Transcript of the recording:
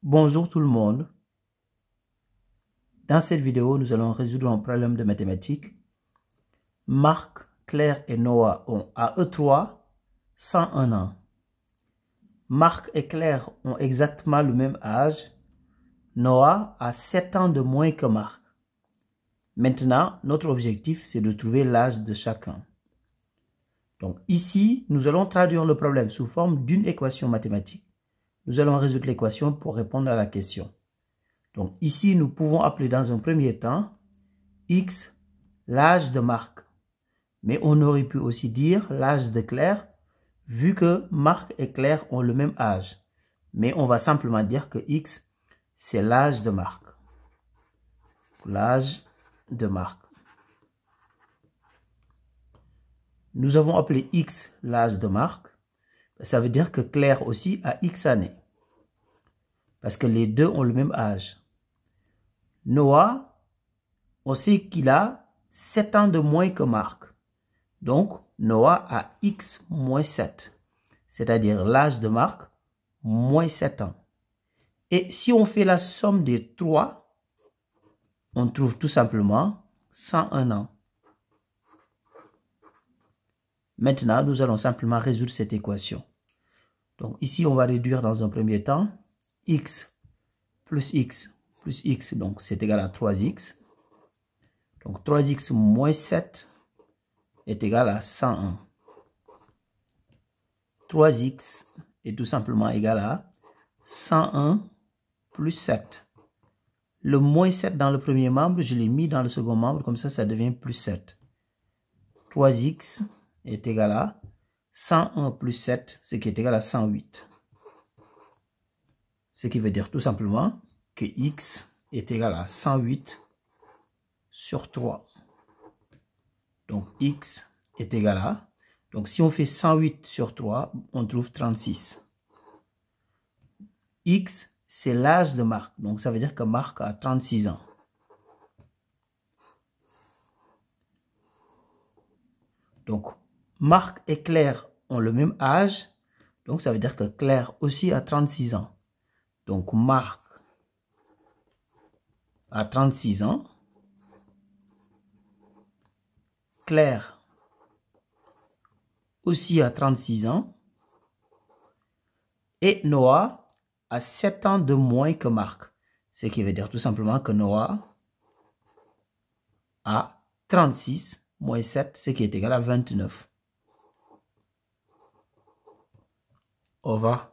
Bonjour tout le monde. Dans cette vidéo, nous allons résoudre un problème de mathématiques. Marc, Claire et Noah ont à eux trois 101 ans. Marc et Claire ont exactement le même âge. Noah a 7 ans de moins que Marc. Maintenant, notre objectif, c'est de trouver l'âge de chacun. Donc ici, nous allons traduire le problème sous forme d'une équation mathématique. Nous allons résoudre l'équation pour répondre à la question. Donc ici, nous pouvons appeler dans un premier temps X l'âge de Marc. Mais on aurait pu aussi dire l'âge de Claire, vu que Marc et Claire ont le même âge. Mais on va simplement dire que X, c'est l'âge de Marc. L'âge de Marc. Nous avons appelé X l'âge de Marc. Ça veut dire que Claire aussi a X années. Parce que les deux ont le même âge. Noah, on sait qu'il a 7 ans de moins que Marc. Donc, Noah a X moins 7. C'est-à-dire l'âge de Marc moins 7 ans. Et si on fait la somme des trois, on trouve tout simplement 101 ans. Maintenant, nous allons simplement résoudre cette équation. Donc ici, on va réduire dans un premier temps x, donc c'est égal à 3x. Donc 3x moins 7 est égal à 101. 3x est tout simplement égal à 101 plus 7. Le moins 7 dans le premier membre, je l'ai mis dans le second membre, comme ça devient plus 7. 3x est égal à 101 plus 7, ce qui est égal à 108. Ce qui veut dire tout simplement que x est égal à 108 sur 3. Donc x est égal à... Donc si on fait 108 sur 3, on trouve 36. X, c'est l'âge de Marc. Donc ça veut dire que Marc a 36 ans. Donc Marc et Claire ont le même âge. Donc ça veut dire que Claire aussi a 36 ans. Donc Marc a 36 ans. Claire aussi a 36 ans. Et Noah a 7 ans de moins que Marc. Ce qui veut dire tout simplement que Noah a 36 moins 7, ce qui est égal à 29. Au revoir.